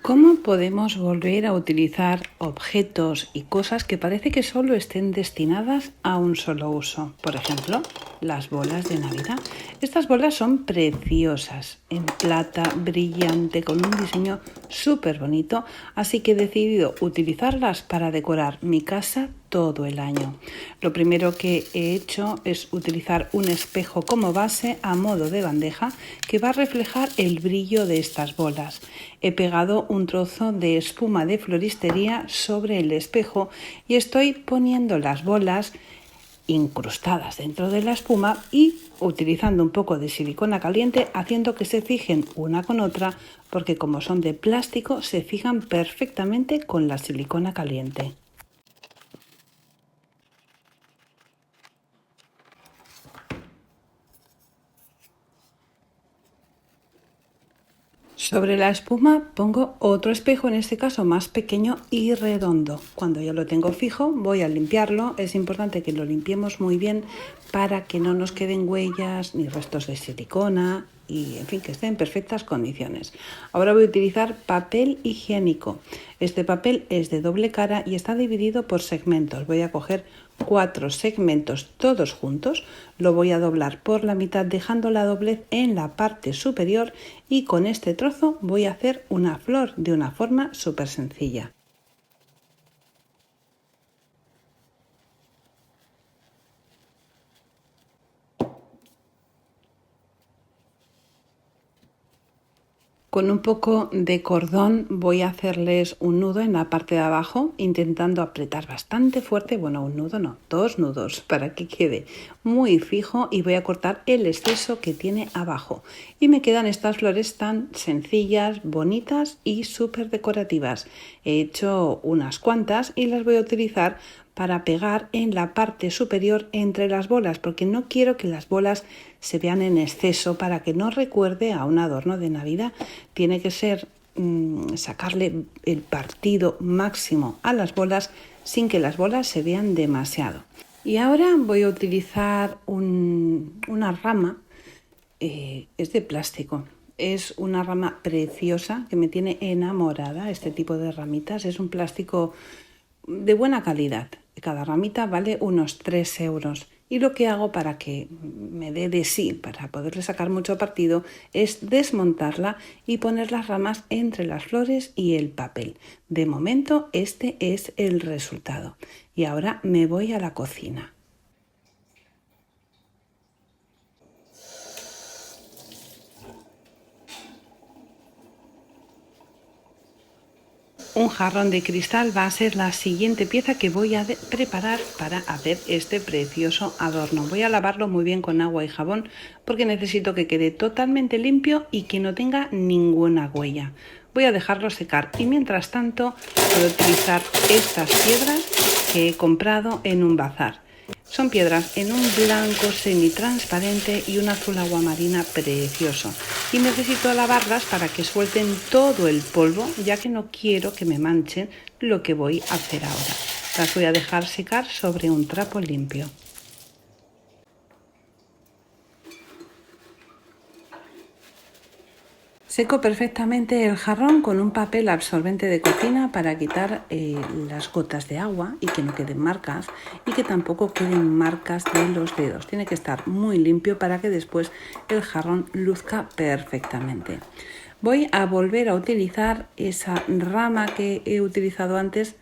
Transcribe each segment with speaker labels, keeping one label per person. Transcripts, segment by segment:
Speaker 1: ¿Cómo podemos volver a utilizar objetos y cosas que parece que solo estén destinadas a un solo uso? Por ejemplo, las bolas de Navidad. Estas bolas son preciosas, en plata, brillante, con un diseño súper bonito, así que he decidido utilizarlas para decorar mi casa todo el año. Lo primero que he hecho es utilizar un espejo como base a modo de bandeja que va a reflejar el brillo de estas bolas. He pegado un trozo de espuma de floristería sobre el espejo y estoy poniendo las bolas incrustadas dentro de la espuma y utilizando un poco de silicona caliente, haciendo que se fijen una con otra, porque como son de plástico se fijan perfectamente con la silicona caliente. Sobre la espuma pongo otro espejo, en este caso más pequeño y redondo. Cuando ya lo tengo fijo voy a limpiarlo. Es importante que lo limpiemos muy bien para que no nos queden huellas ni restos de silicona y en fin, que esté en perfectas condiciones. Ahora voy a utilizar papel higiénico. Este papel es de doble cara y está dividido por segmentos. Voy a coger 4 segmentos todos juntos, lo voy a doblar por la mitad dejando la doblez en la parte superior y con este trozo voy a hacer una flor de una forma súper sencilla. Con un poco de cordón voy a hacerles un nudo en la parte de abajo, intentando apretar bastante fuerte, bueno, un nudo no, 2 nudos para que quede muy fijo, y voy a cortar el exceso que tiene abajo. Y me quedan estas flores tan sencillas, bonitas y súper decorativas. He hecho unas cuantas y las voy a utilizar para pegar en la parte superior entre las bolas, porque no quiero que las bolas se vean en exceso para que no recuerde a un adorno de Navidad. Tiene que ser sacarle el partido máximo a las bolas sin que las bolas se vean demasiado. Y ahora voy a utilizar una rama, es de plástico. Es una rama preciosa que me tiene enamorada. Este tipo de ramitas es un plástico de buena calidad. Cada ramita vale unos 3 euros. Y lo que hago para que me dé de sí, para poderle sacar mucho partido, es desmontarla y poner las ramas entre las flores y el papel. De momento este es el resultado. Y ahora me voy a la cocina. Un jarrón de cristal va a ser la siguiente pieza que voy a preparar para hacer este precioso adorno. Voy a lavarlo muy bien con agua y jabón porque necesito que quede totalmente limpio y que no tenga ninguna huella. Voy a dejarlo secar y mientras tanto voy a utilizar estas piedras que he comprado en un bazar. Son piedras en un blanco semitransparente y un azul aguamarina precioso. Y necesito lavarlas para que suelten todo el polvo, ya que no quiero que me manchen lo que voy a hacer ahora. Las voy a dejar secar sobre un trapo limpio. Seco perfectamente el jarrón con un papel absorbente de cocina para quitar las gotas de agua y que no queden marcas y que tampoco queden marcas de los dedos. Tiene que estar muy limpio para que después el jarrón luzca perfectamente. Voy a volver a utilizar esa rama que he utilizado antes.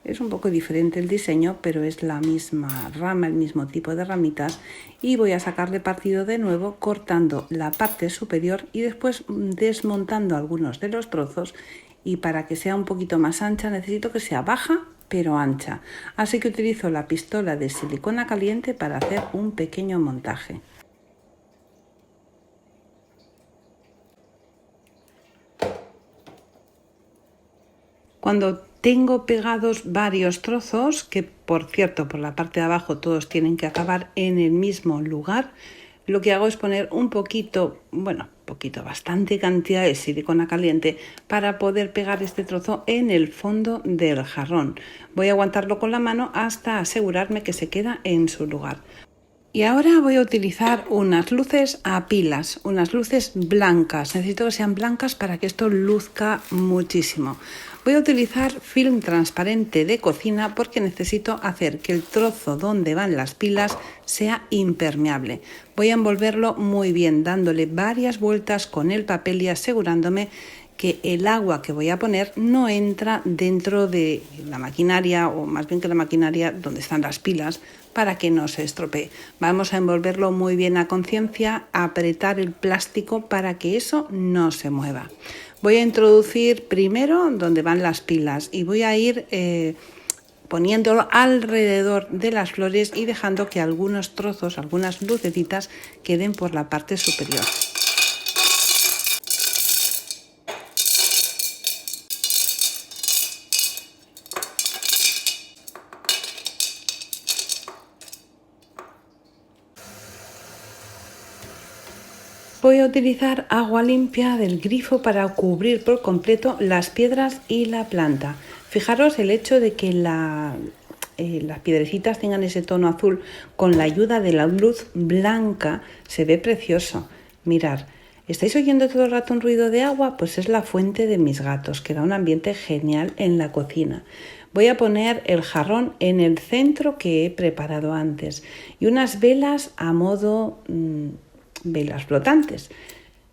Speaker 1: Es un poco diferente el diseño, pero es la misma rama, el mismo tipo de ramitas, y voy a sacarle partido de nuevo cortando la parte superior y después desmontando algunos de los trozos, y para que sea un poquito más ancha necesito que sea baja pero ancha, así que utilizo la pistola de silicona caliente para hacer un pequeño montaje. Cuando tengo pegados varios trozos, que por cierto por la parte de abajo todos tienen que acabar en el mismo lugar, lo que hago es poner un poquito, bastante cantidad de silicona caliente para poder pegar este trozo en el fondo del jarrón. Voy a aguantarlo con la mano hasta asegurarme que se queda en su lugar. Y ahora voy a utilizar unas luces a pilas, unas luces blancas. Necesito que sean blancas para que esto luzca muchísimo. Voy a utilizar film transparente de cocina porque necesito hacer que el trozo donde van las pilas sea impermeable. Voy a envolverlo muy bien, dándole varias vueltas con el papel y asegurándome que el agua que voy a poner no entra dentro de la maquinaria, o más bien que la maquinaria donde están las pilas, para que no se estropee. Vamos a envolverlo muy bien a conciencia, apretar el plástico para que eso no se mueva. Voy a introducir primero donde van las pilas y voy a ir poniéndolo alrededor de las flores y dejando que algunos trozos, algunas lucecitas queden por la parte superior. Voy a utilizar agua limpia del grifo para cubrir por completo las piedras y la planta. Fijaros el hecho de que las piedrecitas tengan ese tono azul con la ayuda de la luz blanca, se ve precioso. Mirad, ¿estáis oyendo todo el rato un ruido de agua? Pues es la fuente de mis gatos, que da un ambiente genial en la cocina. Voy a poner el jarrón en el centro que he preparado antes y unas velas a modo velas flotantes.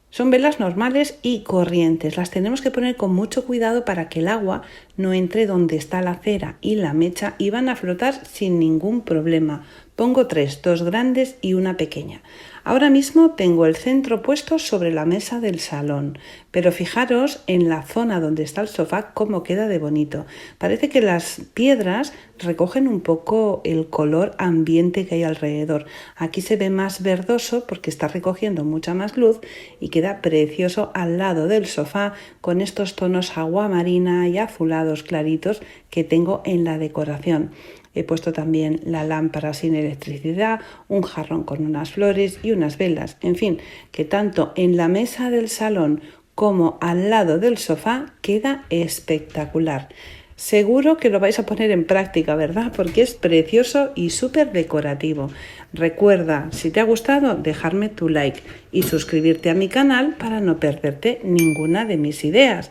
Speaker 1: Son velas normales y corrientes. Las tenemos que poner con mucho cuidado para que el agua no entre donde está la cera y la mecha y van a flotar sin ningún problema. Pongo 3, 2 grandes y una pequeña. Ahora mismo tengo el centro puesto sobre la mesa del salón, pero fijaros en la zona donde está el sofá cómo queda de bonito. Parece que las piedras recogen un poco el color ambiente que hay alrededor. Aquí se ve más verdoso porque está recogiendo mucha más luz y queda precioso al lado del sofá con estos tonos agua marina y azulados claritos que tengo en la decoración. He puesto también la lámpara sin electricidad, un jarrón con unas flores y unas velas. En fin, que tanto en la mesa del salón como al lado del sofá queda espectacular. Seguro que lo vais a poner en práctica, ¿verdad? Porque es precioso y súper decorativo. Recuerda, si te ha gustado, dejarme tu like y suscribirte a mi canal para no perderte ninguna de mis ideas.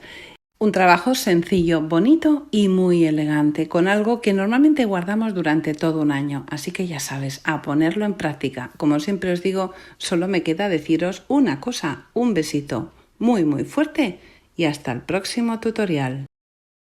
Speaker 1: Un trabajo sencillo, bonito y muy elegante, con algo que normalmente guardamos durante todo un año. Así que ya sabes, a ponerlo en práctica. Como siempre os digo, solo me queda deciros una cosa, un besito muy fuerte y hasta el próximo tutorial.